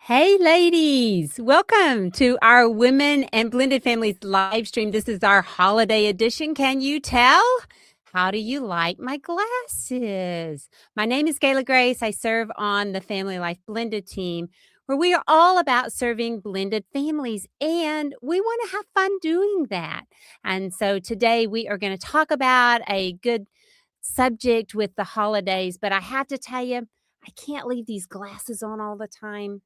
Hey, ladies, welcome to our Women and Blended Families live stream. This is our holiday edition. Can you tell? How do you like my glasses? My name is Gayla Grace. I serve on the Family Life Blended team, where we are all about serving blended families, and we want to have fun doing that. And so today we are going to talk about a good subject with the holidays, but I have to tell you, I can't leave these glasses on all the time.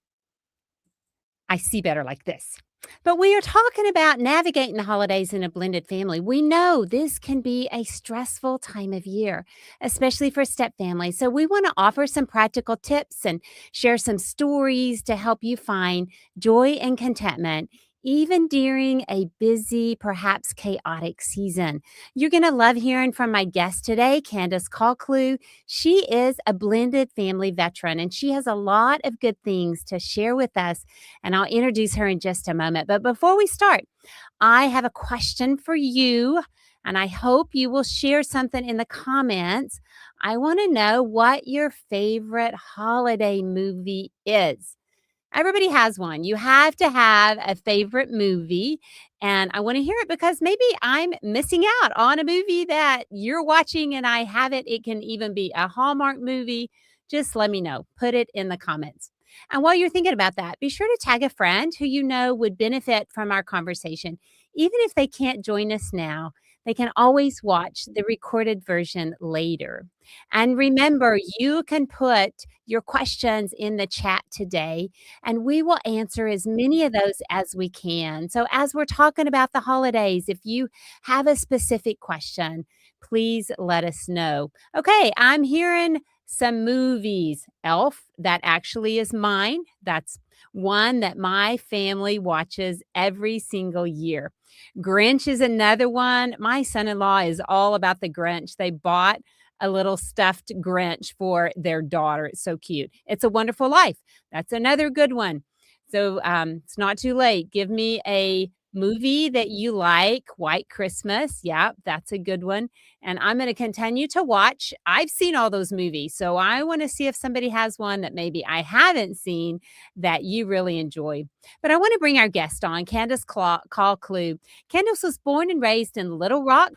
I see better like this. But we are talking about navigating the holidays in a blended family. We know this can be a stressful time of year, especially for step families. So we want to offer some practical tips and share some stories to help you find joy and contentment even during a busy, perhaps chaotic season. You're going to love hearing from my guest today, Candice Colclough. She is a blended family veteran and she has a lot of good things to share with us, and I'll introduce her in just a moment. But before we start, I have a question for you, and I hope you will share something in the comments. I want to know what your favorite holiday movie is. Everybody has one. You have to have a favorite movie, and I want to hear it because maybe I'm missing out on a movie that you're watching and I haven't. It can even be a Hallmark movie. Just let me know. Put it in the comments. And while you're thinking about that, be sure to tag a friend who you know would benefit from our conversation. Even if they can't join us now, they can always watch the recorded version later. And remember, you can put your questions in the chat today, and we will answer as many of those as we can. So, as we're talking about the holidays, if you have a specific question, please let us know. Okay, I'm hearing some movies. Elf, that actually is mine. That's one that my family watches every single year. Grinch is another one. My son in law is all about the Grinch. They bought a little stuffed Grinch for their daughter. It's so cute. It's a Wonderful Life. That's another good one. So it's not too late. Give me a movie that you like. White Christmas. Yeah, that's a good one. And I'm going to continue to watch. I've seen all those movies. So I want to see if somebody has one that maybe I haven't seen that you really enjoy. But I want to bring our guest on, Candice Colclough. Candice was born and raised in Little Rock,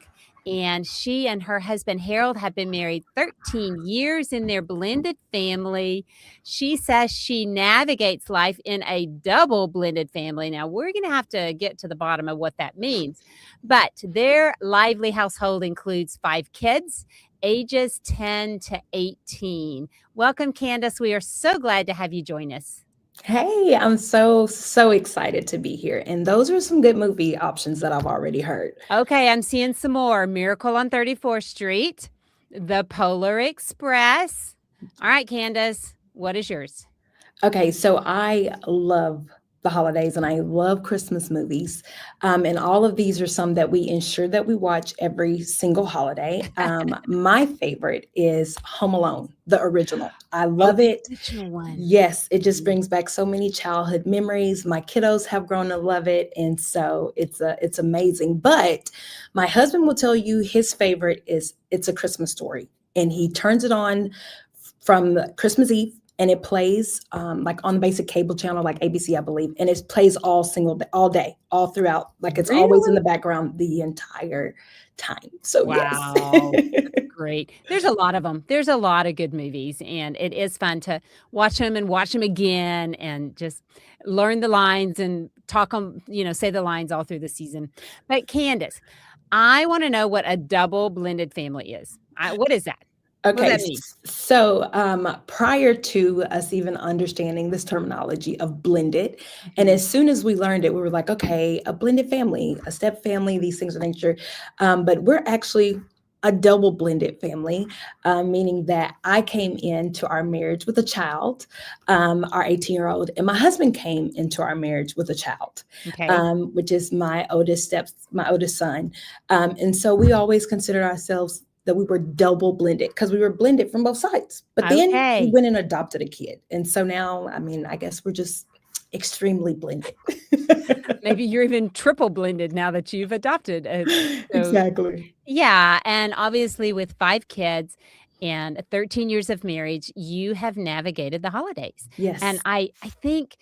and she and her husband Harold have been married 13 years in their blended family. She says she navigates life in a double blended family. Now, we're going to have to get to the bottom of what that means. But their lively household includes 5 kids, ages 10 to 18. Welcome, Candice. We are so glad to have you join us. Hey, I'm so excited to be here. And those are some good movie options that I've already heard. Okay, I'm seeing some more. Miracle on 34th Street, The Polar Express. All right, Candace, what is yours? Okay, so I love the holidays and I love Christmas movies. And all of these are some that we ensure that we watch every single holiday. My favorite is Home Alone, the original. I Oh, love the it. original one. Yes, it just brings back so many childhood memories. My kiddos have grown to love it, and so it's amazing. But my husband will tell you his favorite is It's a Christmas Story, and he turns it on from Christmas Eve, and it plays like on the basic cable channel, like ABC, I believe, and it plays all day, all throughout. Like it's always in Really? the background the entire time. So yes. Wow. That's great. There's a lot of them. There's a lot of good movies, and it is fun to watch them and watch them again and just learn the lines and talk them, say the lines all through the season. But Candace, I want to know what a double blended family is. What is that? What does Okay, that mean? so prior to us even understanding this terminology of blended, and Mhm. as soon as we learned it, we were like, okay, a blended family, a step family, these things of nature. But we're actually a double blended family, meaning that I came into our marriage with a child, our 18-year-old, and my husband came into our marriage with a child, Okay. which is my oldest son. And so we always consider ourselves that we were double blended because we were blended from both sides. But then we Okay. went and adopted a kid. And so now, I mean, I guess we're just extremely blended. Maybe you're even triple blended now that you've adopted. So Exactly. yeah, and obviously with 5 kids and 13 years of marriage, you have navigated the holidays. And Yes. I think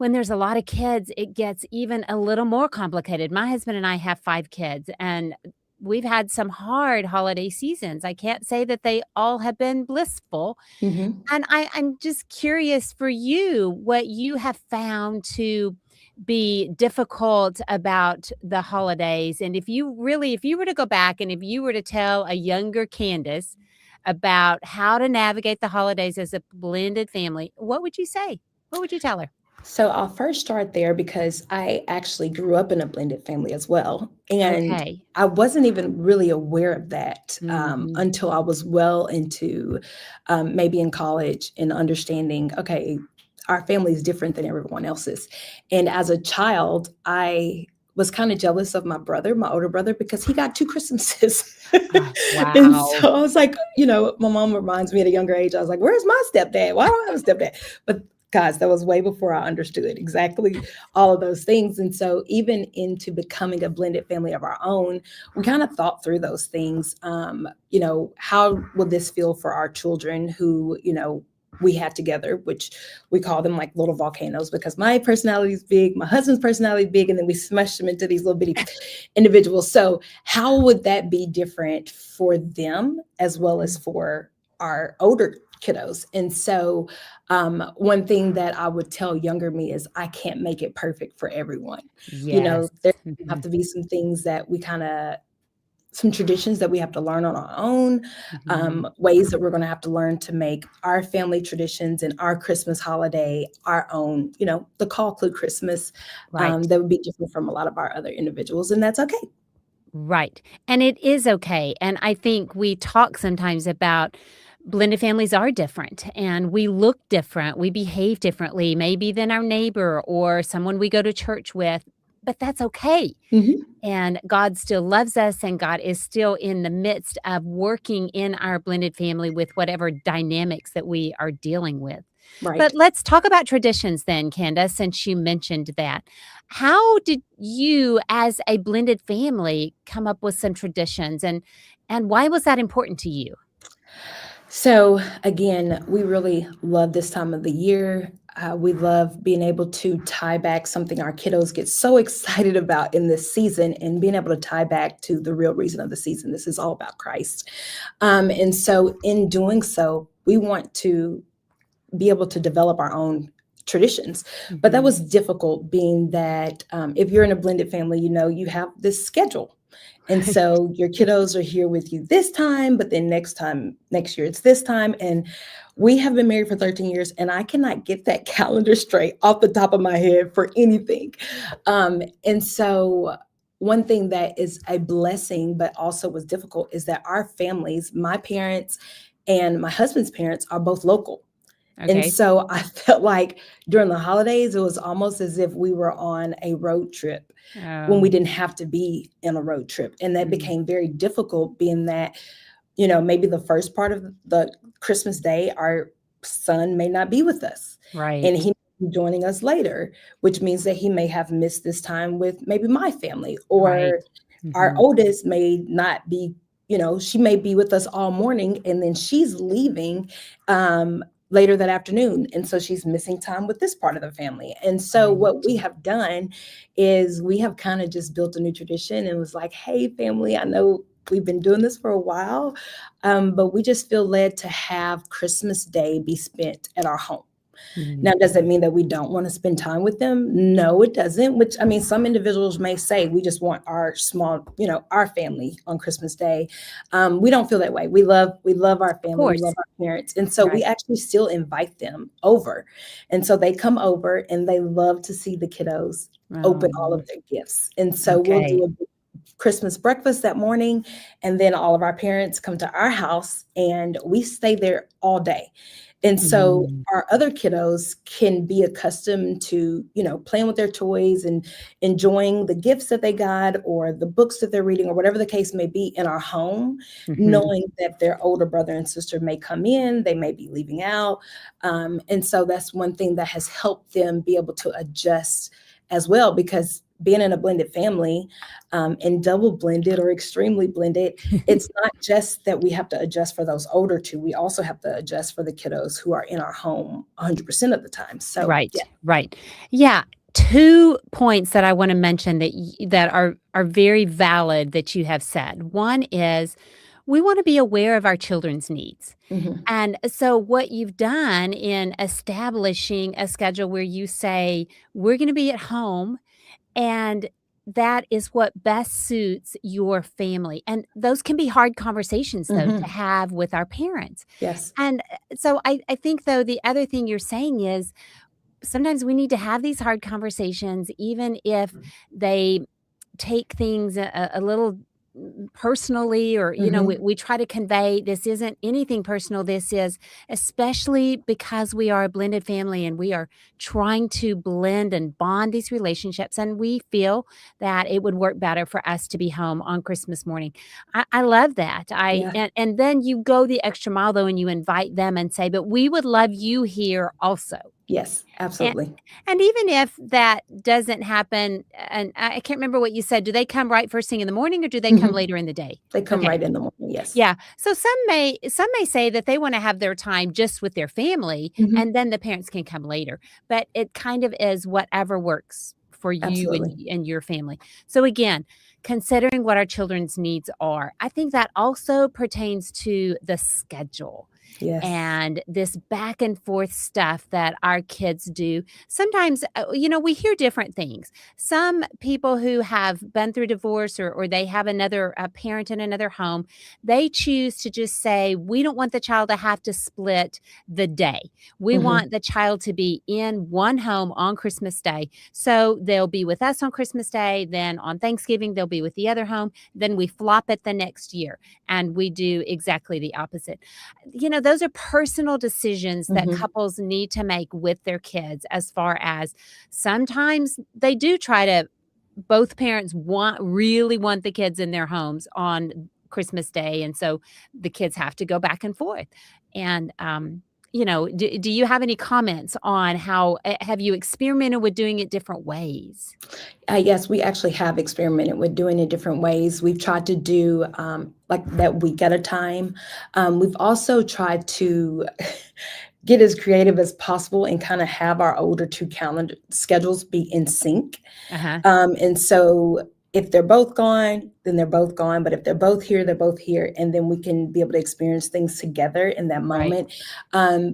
when there's a lot of kids, it gets even a little more complicated. My husband and I have 5 kids, and we've had some hard holiday seasons. I can't say that they all have been blissful, Mhm. and I'm just curious for you, what you have found to be difficult about the holidays, and if you were to go back and if you were to tell a younger Candace about how to navigate the holidays as a blended family, what would you say? What would you tell her? So I'll first start there because I actually grew up in a blended family as well. And Okay. I wasn't even really aware of that Mhm. until I was well into maybe in college and understanding, okay, our family is different than everyone else's. And as a child, I was kind of jealous of my brother, my older brother, because he got 2 Christmases. Oh, And wow. so I was like, my mom reminds me at a younger age, I was like, where's my stepdad? Why don't I have a stepdad? But guys, that was way before I understood exactly all of those things. And so, even into becoming a blended family of our own, we kind of thought through those things. How will this feel for our children who, we had together, which we call them like little volcanoes because my personality is big, my husband's personality is big, and then we smush them into these little bitty individuals. So, how would that be different for them as well as for our older kiddos? And so, one thing that I would tell younger me is I can't make it perfect for everyone. Yes. There have Mhm. to be some things that some traditions that we have to learn on our own, Mhm. ways that we're going to have to learn to make our family traditions and our Christmas holiday our own, the Colclough Christmas, Right. that would be different from a lot of our other individuals. And that's okay. Right. And it is okay. And I think we talk sometimes about blended families are different and we look different. We behave differently, maybe than our neighbor or someone we go to church with, but that's okay. Mhm. And God still loves us, and God is still in the midst of working in our blended family with whatever dynamics that we are dealing with. But Right. let's talk about traditions then, Candace, since you mentioned that. How did you, as a blended family, come up with some traditions, and why was that important to you? So again, we really love this time of the year. We love being able to tie back something our kiddos get so excited about in this season and being able to tie back to the real reason of the season. This is all about Christ. And so, in doing so, we want to be able to develop our own traditions. But that Mhm. was difficult, being that if you're in a blended family, you have this schedule. And so your kiddos are here with you this time, but then next year it's this time. And we have been married for 13 years, and I cannot get that calendar straight off the top of my head for anything. And so, one thing that is a blessing, but also was difficult, is that our families, my parents and my husband's parents, are both local. And Okay. so I felt like during the holidays, it was almost as if we were on a road trip when we Oh. didn't have to be in a road trip. And that Mhm. became very difficult, being that, maybe the first part of the Christmas day, our son may not be with us and Right. he may be joining us later, which means that he may have missed this time with maybe my family, Right. or our Mhm. oldest may not be, she may be with us all morning and then she's leaving later that afternoon. And so she's missing time with this part of the family. And so Right. what we have done is we have kind of just built a new tradition and was like, hey, family, I know we've been doing this for a while, but we just feel led to have Christmas Day be spent at our home. Now, Mhm. does that mean that we don't want to spend time with them? No, it doesn't. Which, I mean, some individuals may say we just want our small, our family on Christmas Day. We don't feel that way. We love our Of family. We love course. our parents, and so we Right. actually still invite them over. And so they come over and they love to see the kiddos open all Oh, of their gifts. And so we'll okay. do a big Christmas breakfast that morning, and then all of our parents come to our house and we stay there all day. And so Mhm. our other kiddos can be accustomed to, playing with their toys and enjoying the gifts that they got or the books that they're reading or whatever the case may be in our home, Mhm. knowing that their older brother and sister may come in, they may be leaving out. And so that's one thing that has helped them be able to adjust as well, because being in a blended family, and double blended or extremely blended, it's not just that we have to adjust for those older two. We also have to adjust for the kiddos who are in our home 100% of the time. So Right, yeah. right. Yeah, 2 points that I wanna mention that are very valid that you have said. One is we wanna be aware of our children's needs. Hmm. And so what you've done in establishing a schedule where you say, "We're gonna be at home," and that is what best suits your family. And those can be hard conversations, though, to Hmm. have with our parents. Yes. And, so I think, though, the other thing you're saying is sometimes we need to have these hard conversations even if they take things a little personally, or Hmm. we try to convey this isn't anything personal. This is especially because we are a blended family and we are trying to blend and bond these relationships, and we feel that it would work better for us to be home on Christmas morning. I love that. I Yeah. and then you go the extra mile, though, and you invite them and say, but we would love you here also. Yes, And absolutely. and even if that doesn't happen, and I can't remember what you said, do they come right first thing in the morning, or do they come Hmm. later in the day? They come Okay. right in the morning. Yes. Yeah. So some may say that they wanna have their time just with their family, Hmm. and then the parents can come later, but it kind of is whatever works for you and Absolutely. your family. So again, considering what our children's needs are, I think that also pertains to the schedule Yes. and this back and forth stuff that our kids do. Sometimes, we hear different things. Some people who have been through divorce, or they have another a parent in another home, they choose to just say, we don't want the child to have to split the day. We Hmm. want the child to be in one home on Christmas Day. So they'll be with us on Christmas Day. Then on Thanksgiving, they'll be with the other home. Then we flop it the next year and we do exactly the opposite. Those are personal decisions that Hmm. couples need to make with their kids, as far as sometimes they do try to both parents really want the kids in their homes on Christmas Day, and so the kids have to go back and forth. And, do you have any comments on how have you experimented with doing it different ways? Yes, we actually have experimented with doing it different ways. We've tried to do like that week at a time. We've also tried to get as creative as possible and kind of have our older two calendar schedules be in sync. Uh-huh. And so if they're both gone, then they're both gone. But if they're both here, they're both here. And then we can be able to experience things together in that Right. moment.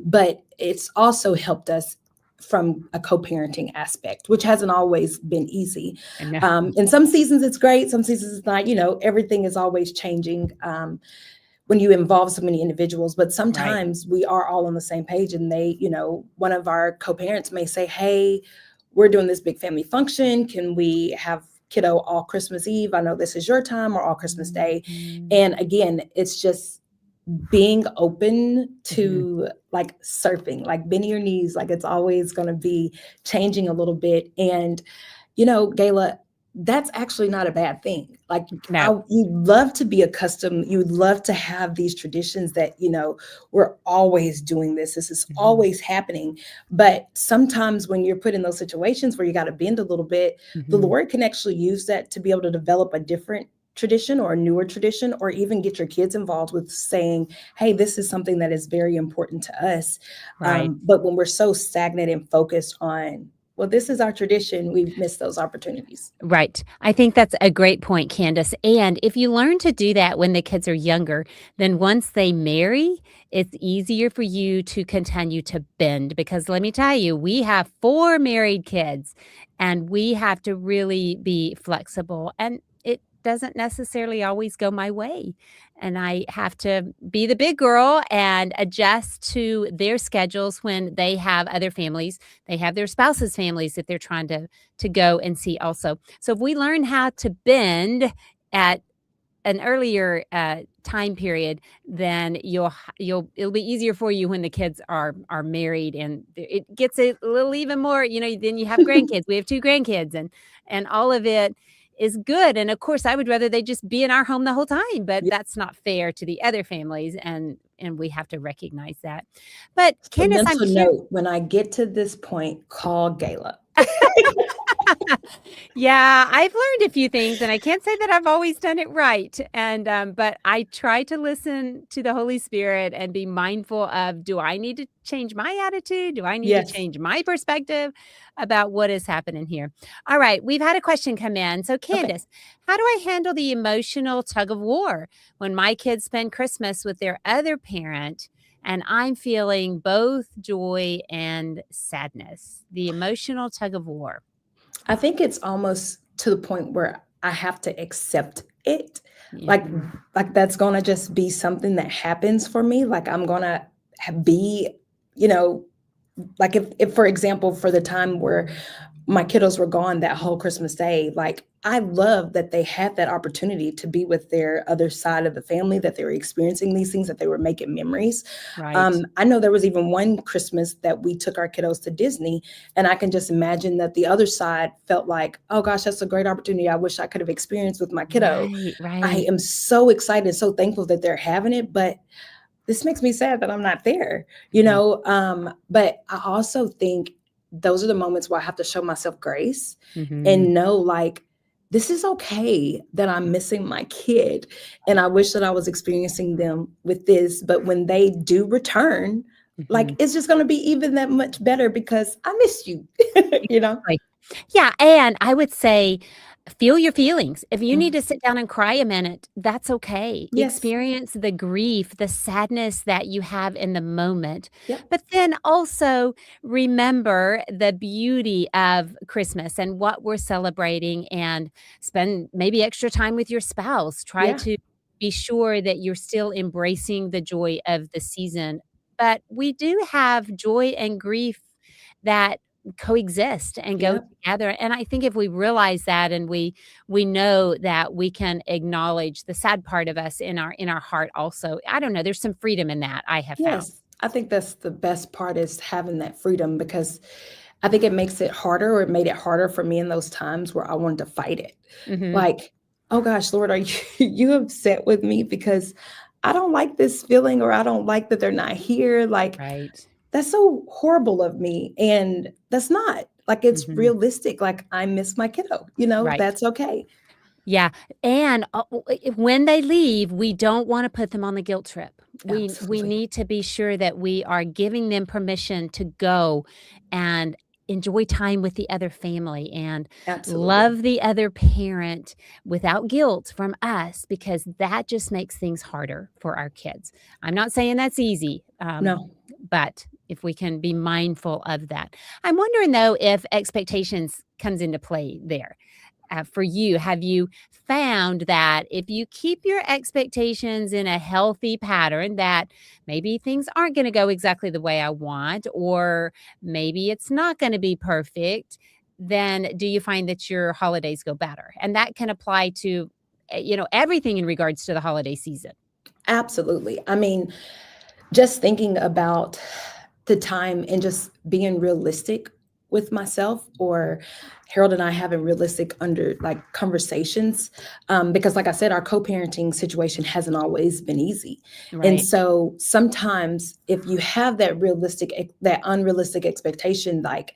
But it's also helped us from a co-parenting aspect, which hasn't always been easy. I know. In some seasons it's great, some seasons it's not. Everything is always changing when you involve so many individuals. But Right. sometimes we are all on the same page, and one of our co-parents may say, hey, we're doing this big family function. Can we have kiddo all Christmas Eve? I know this is your time, or all Christmas Day. Mhm. And again, it's just being open Mhm. to like surfing, like bending your knees, like it's always going to be changing a little bit. And Gayla, that's actually not a bad thing. Like, No. you love to be accustomed, you love to have these traditions that, we're always doing this. This is Mhm. always happening. But sometimes when you're put in those situations where you got to bend a little bit, the Mhm. Lord can actually use that to be able to develop a different tradition or a newer tradition, or even get your kids involved with saying, hey, this is something that is very important to us. Right. But when we're so stagnant and focused on, well, this is our tradition, we miss those opportunities. Right. I think that's a great point, Candace. And if you learn to do that when the kids are younger, then once they marry, it's easier for you to continue to bend. Because let me tell you, we have 4 married kids and we have to really be flexible. And it doesn't necessarily always go my way. And I have to be the big girl and adjust to their schedules when they have other families. They have their spouses' families that they're trying to go and see also. So if we learn how to bend at an earlier time period, then it'll be easier for you when the kids are married, and it gets a little even more. Then you have grandkids. We have 2 grandkids, and all of it is good. And of course, I would rather they just be in our home the whole time, but Yeah. that's not fair to the other families, and we have to recognize that. But So Candace, I'm mental curious. note, when I get to this point, call Gayla. Yeah, I've learned a few things, and I can't say that I've always done it right. And but I try to listen to the Holy Spirit and be mindful of, do I need to change my attitude? Do I need to Yes. change my perspective about what is happening here? All right, we've had a question come in. So, Okay. Candace, how do I handle the emotional tug of war when my kids spend Christmas with their other parent? And I'm feeling both joy and sadness, the emotional tug of war. I think it's almost to the point where I have to accept it. Yeah. Like like that's gonna just be something that happens for me. Like I'm gonna be, you know, like if for example, for the time where my kiddos were gone that whole Christmas day, like I love that they had that opportunity to be with their other side of the family, that they were experiencing these things, that they were making memories. Right. I know there was even one Christmas that we took our kiddos to Disney, and I can just imagine that the other side felt like, oh gosh, that's a great opportunity. I wish I could have experienced with my kiddo. Right, I right. am so excited, so thankful that they're having it, but this makes me sad that I'm not there, Mhm, but I also think those are the moments where I have to show myself grace mhm, and know like this is okay that I'm missing my kid and I wish that I was experiencing them with this, but when they do return, like mhm. it's just going to be even that much better because I miss you, you know? Exactly. Yeah, and I would say feel your feelings. If you need Mm. to sit down and cry a minute, that's okay. Yes. Experience the grief, the sadness that you have in the moment, Yep. but then also remember the beauty of Christmas and what we're celebrating, and spend maybe extra time with your spouse. Try Yeah. to be sure that you're still embracing the joy of the season. But we do have joy and grief that coexist and go Yep. together, and I think if we realize that, and we know that we can acknowledge the sad part of us in our heart also, I don't know, there's some freedom in that, I have found. Yes, I think that's the best part is having that freedom because I think it makes it harder or it made it harder for me in those times where I wanted to fight it. Mhm. Like, oh gosh, Lord, are you you upset with me because I don't like this feeling or I don't like that they're not here? Like, Right. that's so horrible of me. And that's not like it's Mhm. realistic. Like, I miss my kiddo, Right. that's okay. Yeah, and, when they leave, we don't wanna put them on the guilt trip. We Absolutely. need to be sure that we are giving them permission to go and enjoy time with the other family and Absolutely. love the other parent without guilt from us, because that just makes things harder for our kids. I'm not saying that's easy, No. but if we can be mindful of that. I'm wondering, though, if expectations comes into play there for you. Have you found that if you keep your expectations in a healthy pattern, that maybe things aren't going to go exactly the way I want, or maybe it's not going to be perfect, then do you find that your holidays go better? And that can apply to everything in regards to the holiday season. Absolutely. I mean, just thinking about the time and just being realistic with myself or Harold and I having realistic under like conversations because like I said our co-parenting situation hasn't always been easy. And Right. so sometimes if you have that unrealistic expectation like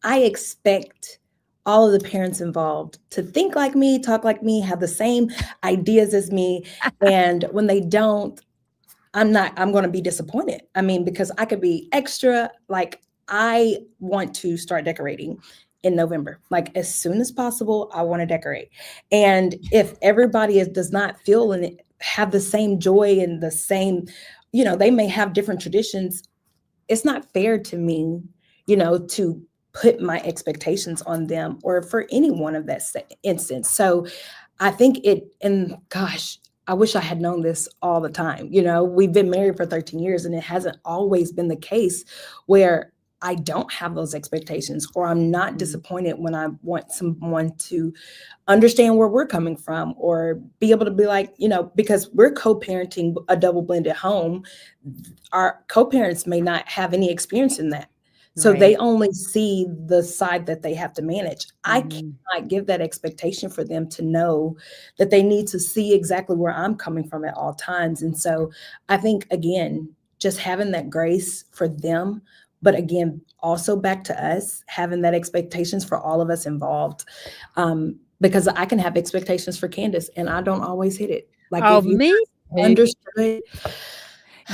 I expect all of the parents involved to think like me, talk like me, have the same ideas as me and when they don't I'm gonna be disappointed. I mean, because I could be extra like, I want to start decorating in November. Like, as soon as possible, I wanna decorate. And if everybody does not feel and have the same joy and the same they may have different traditions, it's not fair to me, to put my expectations on them or for any one of that instance. So I think and gosh, I wish I had known this all the time. We've been married for 13 years and it hasn't always been the case where I don't have those expectations or I'm not Mhm. disappointed when I want someone to understand where we're coming from or be able to be like, because we're co-parenting a double blended home, our co-parents may not have any experience in that. So they Right. only see the side that they have to manage. I Mhm. cannot give that expectation for them to know that they need to see exactly where I'm coming from at all times. And so I think again, just having that grace for them But again, also back to us having that expectations for all of us involved. Because I can have expectations for Candice and I don't always hit it. Like Oh, if you me too. understood.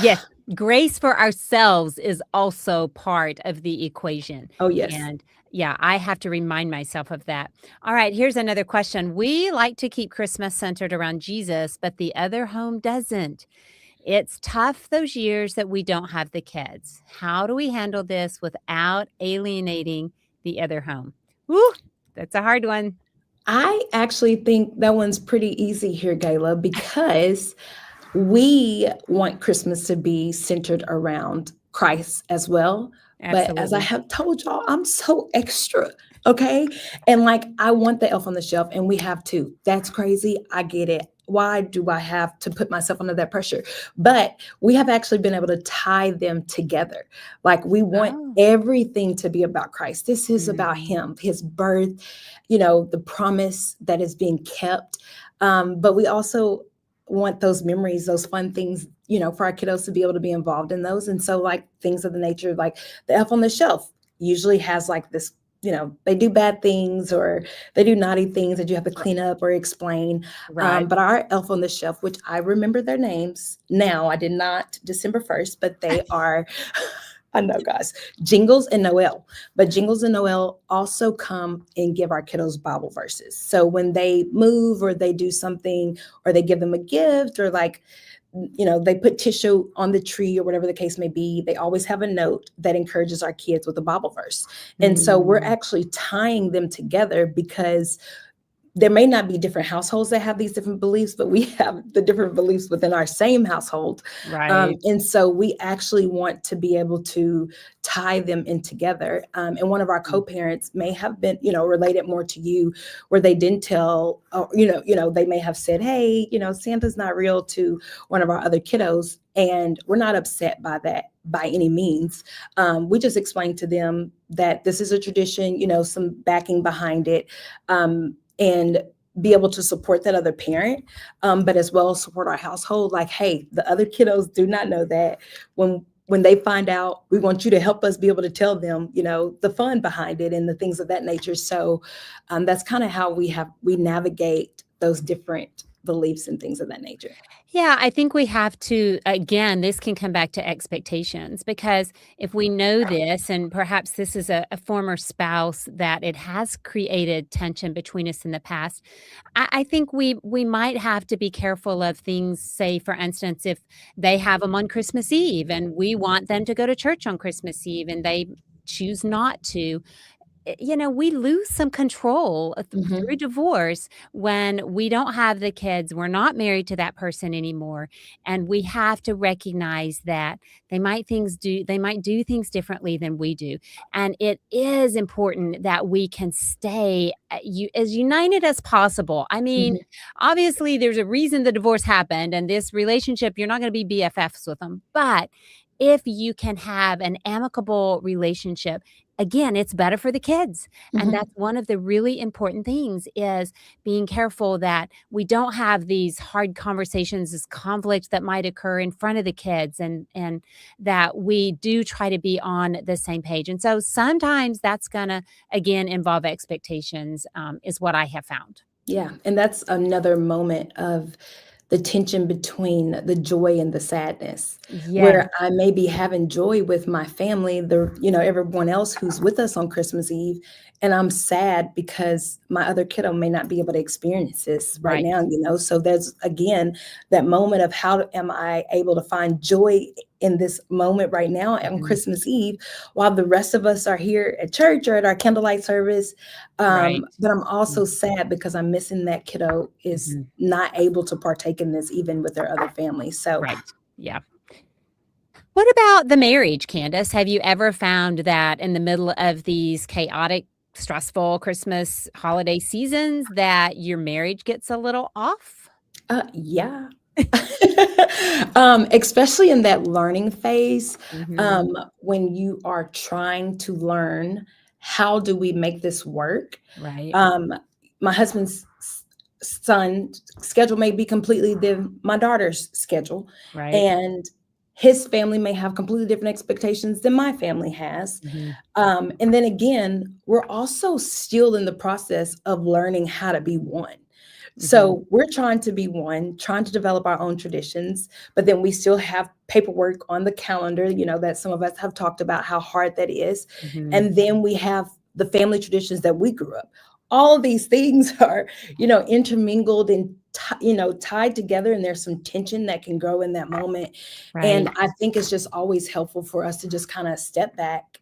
Yes, grace for ourselves is also part of the equation. Oh, yes. And yeah, I have to remind myself of that. All right, here's another question. We like to keep Christmas centered around Jesus, but the other home doesn't. It's tough those years that we don't have the kids. How do we handle this without alienating the other home? Woo, that's a hard one. I actually think that one's pretty easy here, Gayla, because we want Christmas to be centered around Christ as well. But as I Absolutely. have told y'all, I'm so extra. Okay. And like, I want the elf on the shelf, and we have two. That's crazy. I get it. Why do I have to put myself under that pressure? But we have actually been able to tie them together. Like, we want Oh. everything to be about Christ. This is about Mhm. Him, His birth, the promise that is being kept. But we also want those memories, those fun things, for our kiddos to be able to be involved in those. And so, like, things of the nature of like the elf on the shelf usually has like this, they do bad things or they do naughty things that you have to clean up or explain. Right. But our elf on the shelf, which I remember their names now, I did not December 1st, but they are, I know, guys, Jingles and Noel. But Jingles and Noel also come and give our kiddos Bible verses. So when they move or they do something or they give them a gift or like, they put tissue on the tree or whatever the case may be, they always have a note that encourages our kids with a Bible verse. And so we're Mm, actually tying them together because there may not be different households that have these different beliefs, but we have the different beliefs within our same household. right. And so we actually want to be able to tie them in together. And one of our Mm. co-parents may have been, related more to you, where they didn't tell, they may have said, hey, Santa's not real to one of our other kiddos. And we're not upset by that by any means. We just explained to them that this is a tradition, some backing behind it. And be able to support that other parent, but as well support our household. Like, hey, the other kiddos do not know that. When they find out, we want you to help us be able to tell them, the fun behind it and the things of that nature. So that's kind of how we navigate those different beliefs and things of that nature. Yeah, I think we have to, again, this can come back to expectations because if we know this, and perhaps this is a former spouse that it has created tension between us in the past, I think we might have to be careful of things. Say, for instance, if they have them on Christmas Eve and we want them to go to church on Christmas Eve and they choose not to, we lose some control through Hmm. divorce when we don't have the kids. We're not married to that person anymore. And we have to recognize that they might do things differently than we do. And it is important that we can stay as united as possible. I mean, Hmm. obviously there's a reason the divorce happened and this relationship, you're not going to be BFFs with them. But if you can have an amicable relationship, again, it's better for the kids, and Hmm. that's one of the really important things is being careful that we don't have these hard conversations, this conflict that might occur in front of the kids, and that we do try to be on the same page, and so sometimes that's gonna, again, involve expectations, is what I have found. Yeah, and that's another moment of the tension between the joy and the sadness, Yes, where I may be having joy with my family, everyone else who's with us on Christmas Eve, and I'm sad because my other kiddo may not be able to experience this right right. now, So there's again that moment of how am I able to find joy in this moment right now on Mhm. Christmas Eve while the rest of us are here at church or at our candlelight service. Right. But I'm Mm, also sad because I'm missing that kiddo is mhm. not able to partake in this even with their other families. So Right. Yeah. What about the marriage, Candace? Have you ever found that in the middle of these chaotic, stressful Christmas holiday seasons that your marriage gets a little off? yeah. Especially in that learning phase, Mhm. when you are trying to learn how do we make this work. Right, Um, my husband's son schedule may be completely my daughter's schedule, right. and His family may have completely different expectations than my family has. Mhm. And then again, we're also still in the process of learning how to be one. Mhm. So we're trying to be one, trying to develop our own traditions, but then we still have paperwork on the calendar, that some of us have talked about how hard that is. Mhm. And then we have the family traditions that we grew up. All of these things are, intermingled and tied together, and there's some tension that can grow in that moment. And Right. I think it's just always helpful for us to just kind of step back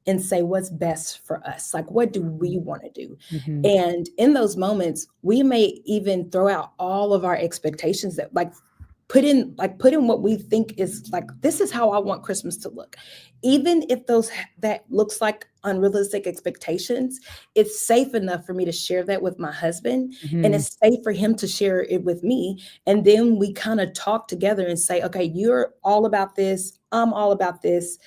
and say what's best for us. Like, what do we Mhm. want to do? Mhm. And in those moments, we may even throw out all of our expectations that put in what we think is like, this is how I want Christmas to look. Even if that looks like unrealistic expectations, it's safe enough for me to share that with my husband, and Mhm. it's safe for him to share it with me. And then we kind of talk together and say, okay, you're all about this, I'm all about this.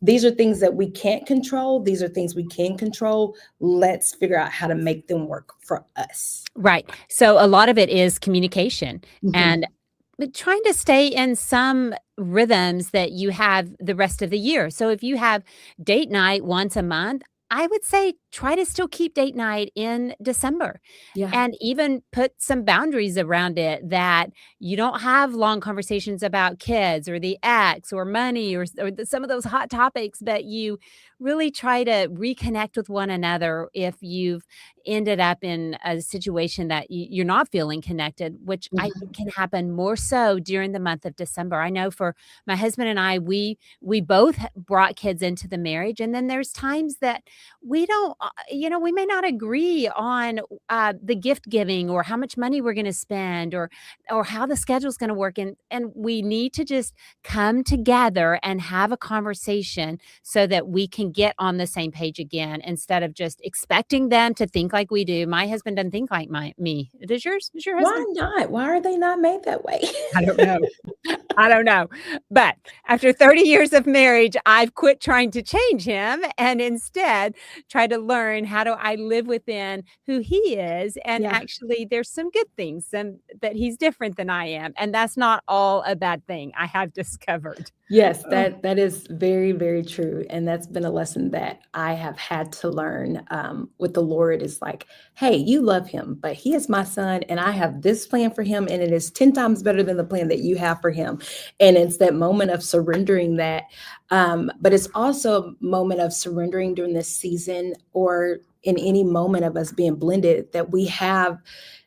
These are things that we can't control. These are things we can control. Let's figure out how to make them work for us. Right. So a lot of it is communication and Mhm. trying to stay in some rhythms that you have the rest of the year. So if you have date night once a month, I would say try to still keep date night in December. Yeah. And even put some boundaries around it that you don't have long conversations about kids or the ex or money or some of those hot topics, but you really try to reconnect with one another if you've ended up in a situation that you're not feeling connected, which I Mhm. think can happen more so during the month of December. I know for my husband and I, we both brought kids into the marriage, and then there's times that we don't, we may not agree on the gift giving or how much money we're going to spend or how the schedule's going to work, and we need to just come together and have a conversation so that we can get on the same page again instead of just expecting them to think like we do. My husband doesn't think like me. Does yours? Does your Why husband? not? Why are they not made that way? I don't know. I don't know. But after 30 years of marriage, I've quit trying to change him and instead try to learn how do I live within who he is. And Yeah. actually, there's some good things and that he's different than I am. And that's not all a bad thing, I have discovered. Yes, Oh, that is very, very true, and that's been a lesson that I have had to learn, with the Lord. Is like, "Hey, you love him, but he is my son, and I have this plan for him, and it is 10 times better than the plan that you have for him." And it's that moment of surrendering that, but it's also a moment of surrendering during this season or in any moment of us being blended, that we have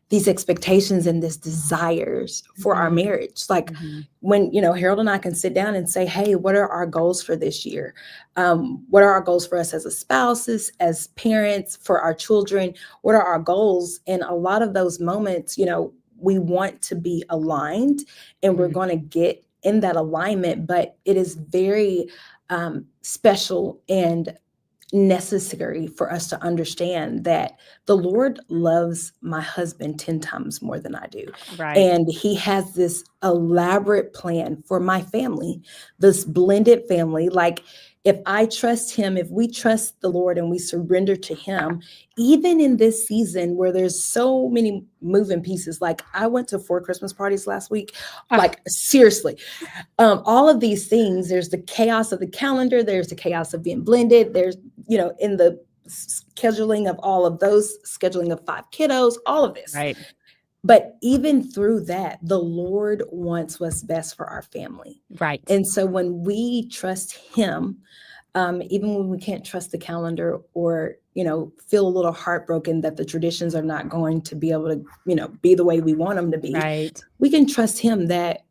these expectations and these desires for our mhm, marriage. Like, mhm, when Harold and I can sit down and say, hey, what are our goals for this year? What are our goals for us as a spouses, as parents, for our children? What are our goals? And a lot of those moments, we want to be aligned, and we're mhm. going to get in that alignment, but it is very special and necessary for us to understand that the Lord loves my husband 10 times more than I do. Right. And he has this elaborate plan for my family, this blended family. Like, if I trust him, if we trust the Lord and we surrender to him, even in this season where there's so many moving pieces. Like, I went to 4 Christmas parties last week. Ah, Like, seriously, all of these things, there's the chaos of the calendar, there's the chaos of being blended, there's, in the scheduling of all of those, scheduling of 5 kiddos, all of this. right, But even through that, the Lord wants what's best for our family. right. And so when we trust him, even when we can't trust the calendar, or feel a little heartbroken that the traditions are not going to be able to be the way we want them to be, Right, we can trust him that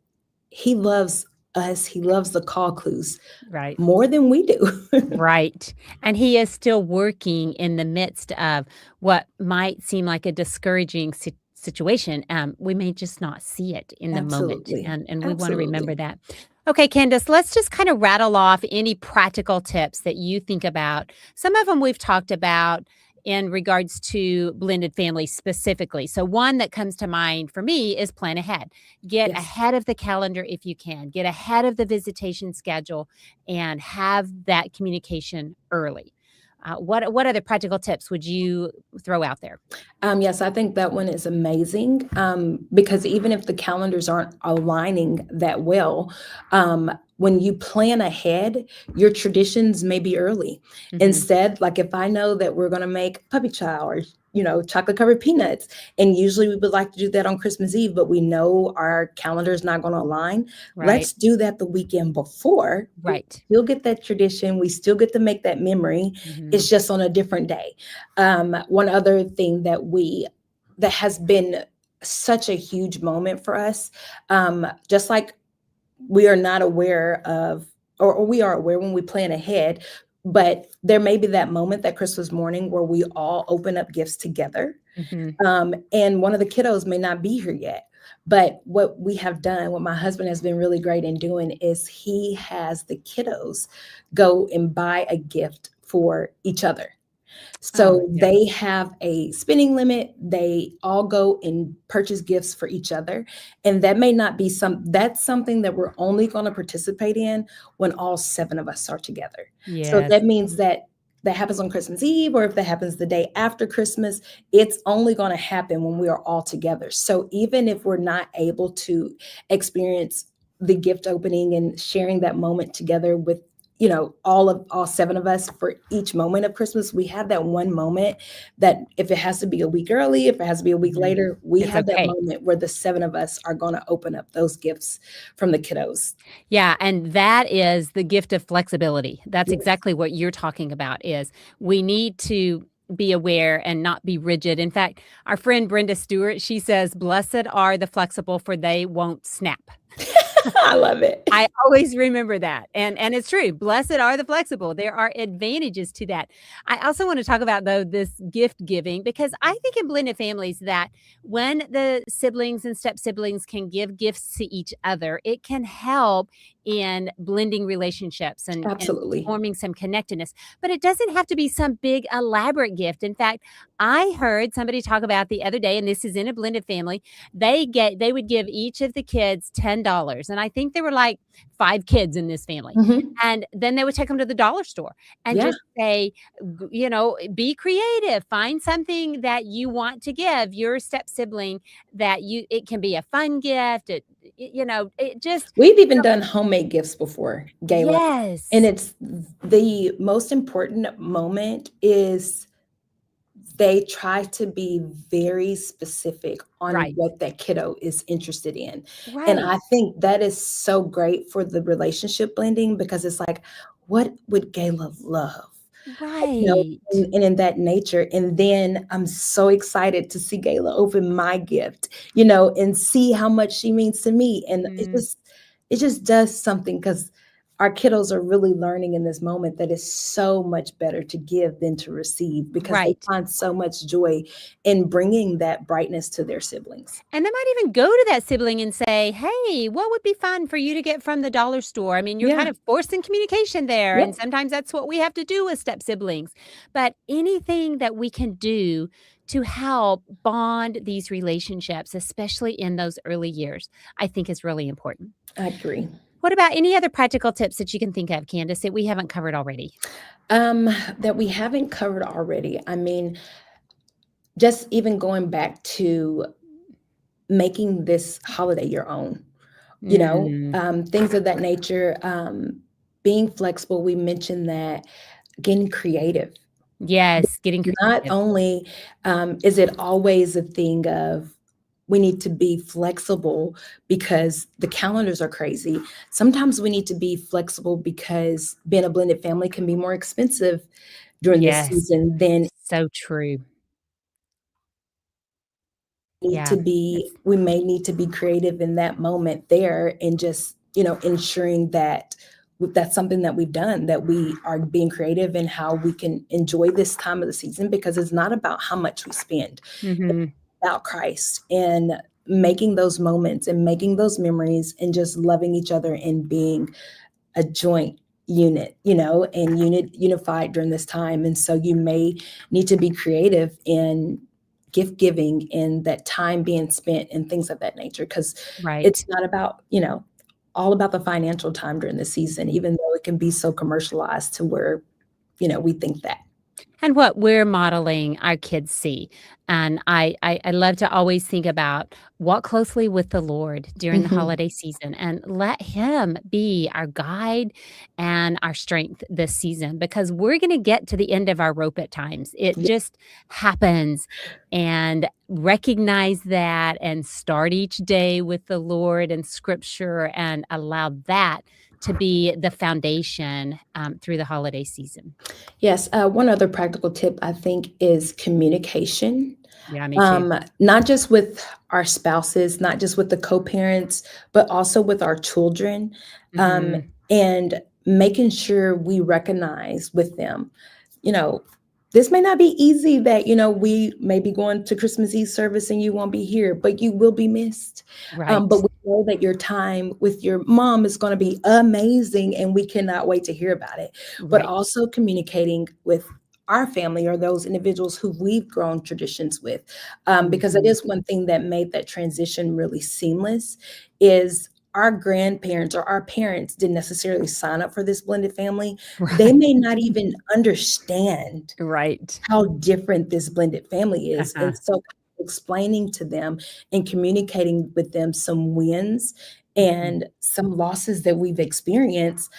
he loves us. He loves the Colcloughs right, more than we do. right, and he is still working in the midst of what might seem like a discouraging situation. We may just not see it in the moment, Absolutely. and we wanna remember Absolutely. that. Okay, Candace, let's just kinda rattle off any practical tips that you think about. Some of them we've talked about in regards to blended families specifically. So one that comes to mind for me is plan ahead. Get Yes. ahead of the calendar if you can. Get ahead of the visitation schedule and have that communication early. What other practical tips would you throw out there? Yes, I think that one is amazing, because even if the calendars aren't aligning that well, when you plan ahead, your traditions may be early. Instead, like if I know that we're going to make puppy chow or chocolate covered peanuts, and usually we would like to do that on Christmas Eve, but we know our calendar is not going to align. Right. Let's do that the weekend before. Right. We'll get that tradition. We still get to make that memory. It's just on a different day. One other thing that has been such a huge moment for us, just like we are not aware of, or we are aware when we plan ahead, but there may be that moment that Christmas morning where we all open up gifts together. And one of the kiddos may not be here yet. But what we have done, what my husband has been really great in doing, is he has the kiddos go and buy a gift for each other. So yeah. they have a spending limit. They all go and purchase gifts for each other. And that may not be that's something that we're only going to participate in when all 7 of us are together. So Yes. that means that happens on Christmas Eve, or if that happens the day after Christmas, it's only going to happen when we are all together. So even if we're not able to experience the gift opening and sharing that moment together with all 7 of us for each moment of Christmas, we have that one moment that if it has to be a week early, if it has to be a week later, we It's have that okay. moment where the 7 of us are going to open up those gifts from the kiddos. Yeah, and that is the gift of flexibility. That's Yes. exactly what you're talking about. Is we need to be aware and not be rigid. In fact, our friend Brenda Stewart, she says, "Blessed are the flexible, for they won't snap." I love it. I always remember that, and it's true. Blessed are the flexible. There are advantages to that. I also want to talk about, though, this gift giving, because I think in blended families that when the siblings and step siblings can give gifts to each other, it can help in blending relationships and Absolutely. forming some connectedness. But it doesn't have to be some big elaborate gift. In fact, I heard somebody talk about the other day, and this is in a blended family, they would give each of the kids $10, and I think there were like 5 kids in this family, and then they would take them to the dollar store and Yeah. just say, "Be creative, find something that you want to give your step sibling it can be a fun gift." It just We've even done homemade gifts before, Gayla. Yes. And it's the most important moment is they try to be very specific on Right. what that kiddo is interested in. And Right. I think that is so great for the relationship blending, because it's like, what would Gayla love? Right. And in that nature. And then I'm so excited to see Gayla open my gift, and see how much she means to me. And it just does something, because our kiddos are really learning in this moment that it's so much better to give than to receive, because they Right. find so much joy in bringing that brightness to their siblings. And they might even go to that sibling and say, "Hey, what would be fun for you to get from the dollar store?" I mean, you're Yeah. kind of forcing communication there, and Yep. sometimes that's what we have to do with step siblings. But anything that we can do to help bond these relationships, especially in those early years, I think is really important. I agree. What about any other practical tips that you can think of, Candace, that we haven't covered already? That we haven't covered already. I mean, just even going back to making this holiday your own, things of that nature, being flexible. We mentioned that, getting creative. Yes, getting Not creative. only is it always a thing of we need to be flexible because the calendars are crazy. Sometimes we need to be flexible because being a blended family can be more expensive during this Yes, season than so true. need Yeah, to be. it's We may need to be creative in that moment there, and just ensuring that that's something that we've done, that we are being creative in how we can enjoy this time of the season, because it's not about how much we spend, Mhm. about Christ and making those moments and making those memories and just loving each other and being a joint unit, and unified during this time. And so you may need to be creative in gift giving and that time being spent and things of that nature, because it's Right. not about, all about the financial time during the season, even though it can be so commercialized to where, we think that. and what we're modeling our kids see. And I love to always think about walk closely with the Lord during the Mhm. holiday season and let Him be our guide and our strength this season because we're going to get to the end of our rope at times. It Yeah. just happens. And recognize that and start each day with the Lord and scripture and allow that to be the foundation through the holiday season. Yes, one other practical tip I think is communication. Yeah, me too. Not just with our spouses, not just with the co-parents, but also with our children, um, Mhm. and making sure we recognize with them, you know, this may not be easy that, we may be going to Christmas Eve service and you won't be here, but you will be missed. But Right, we know that your time with your mom is going to be amazing and we cannot wait to hear about it. But right. also communicating with our family or those individuals who we've grown traditions with, because it Mhm. is one thing that made that transition really seamless is our grandparents or our parents didn't necessarily sign up for this blended family. They Right, may not even understand right. how different this blended family is. Uh-huh. And so explaining to them and communicating with them some wins Mhm. and some losses that we've experienced,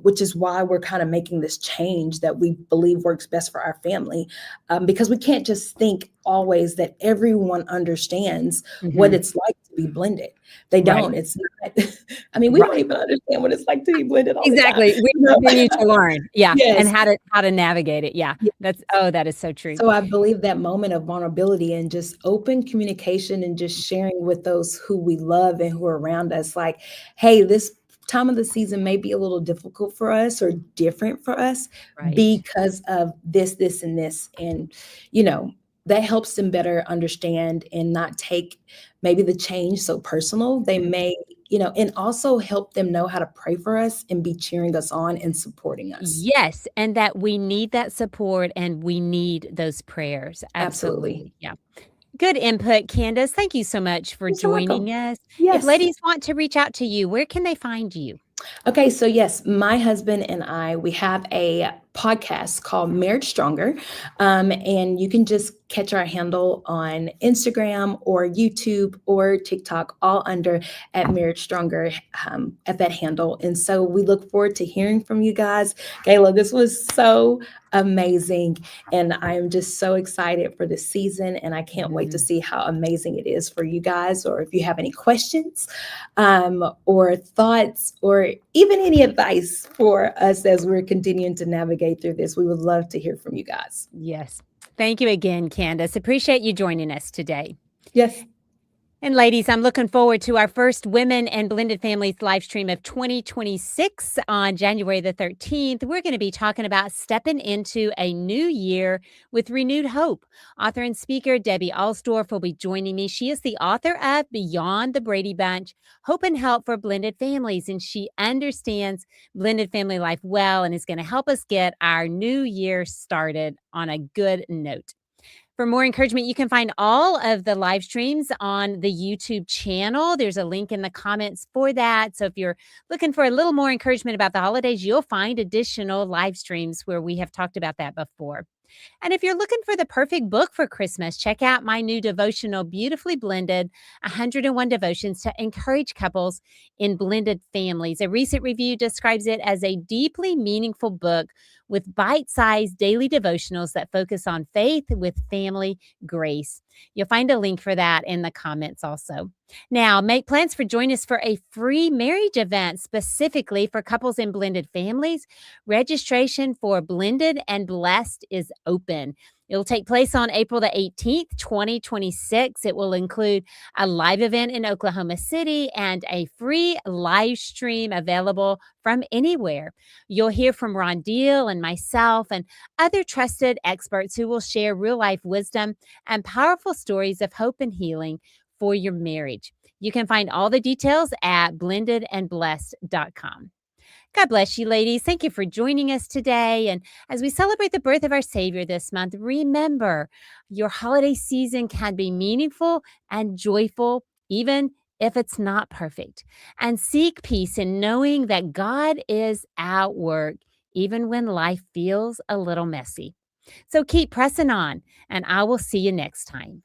which is why we're kind of making this change that we believe works best for our family. Because we can't just think always that everyone understands what Mhm. it's like to be blended. They Right, don't. It's not, I mean, we don't right. even understand what it's like to be blended all the time. Exactly. We You know? continue to learn. Yeah, and Yes. how to navigate it. Yeah. That's oh, that is so true. So I believe that moment of vulnerability and just open communication and just sharing with those who we love and who are around us, like, hey, this time of the season may be a little difficult for us or different for us Right. because of this, and this. And, you know, that helps them better understand and not take maybe the change so personal. They may, and also help them know how to pray for us and be cheering us on and supporting us. Yes, and that we need that support and we need those prayers. Absolutely. Absolutely. Yeah. Good input, Candace. Thank you so much for You're so welcome. joining us. If Yes. ladies want to reach out to you, where can they find you? Okay, so yes, my husband and I, we have a podcast called Marriage Stronger. And you can just catch our handle on Instagram or YouTube or TikTok, all under at Marriage Stronger, at that handle. And so we look forward to hearing from you guys. Kayla, this was so amazing. And I'm just so excited for this season. And I can't wait to Mhm. see how amazing it is for you guys, or if you have any questions, or thoughts, or even any advice for us as we're continuing to navigate through this. We would love to hear from you guys. Yes. Thank you again, Candace. Appreciate you joining us today. Yes. And ladies, I'm looking forward to our first Women and Blended Families live stream of 2026 on January the 13th. We're going to be talking about stepping into a new year with renewed hope. Author and speaker Debbie Alsdorf will be joining me. She is the author of Beyond the Brady Bunch, Hope and Help for Blended Families, and she understands blended family life well and is going to help us get our new year started on a good note. For more encouragement, you can find all of the live streams on the YouTube channel. There's a link in the comments for that. So if you're looking for a little more encouragement about the holidays, you'll find additional live streams where we have talked about that before. And if you're looking for the perfect book for Christmas, check out my new devotional, Beautifully Blended 101 Devotions to Encourage Couples in Blended Families. A recent review describes it as a deeply meaningful book with bite sized daily devotionals that focus on faith with family grace. You'll find a link for that in the comments also. Now, make plans for join us for a free marriage event specifically for couples in blended families. Registration for Blended and Blessed is open. It'll take place on April the 18th, 2026. It will include a live event in Oklahoma City and a free live stream available from anywhere. You'll hear from Ron Deal and myself and other trusted experts who will share real life wisdom and powerful stories of hope and healing for your marriage. You can find all the details at blendedandblessed.com. God bless you, ladies. Thank you for joining us today. And as we celebrate the birth of our Savior this month, remember your holiday season can be meaningful and joyful, even if it's not perfect. And seek peace in knowing that God is at work, even when life feels a little messy. So keep pressing on, and I will see you next time.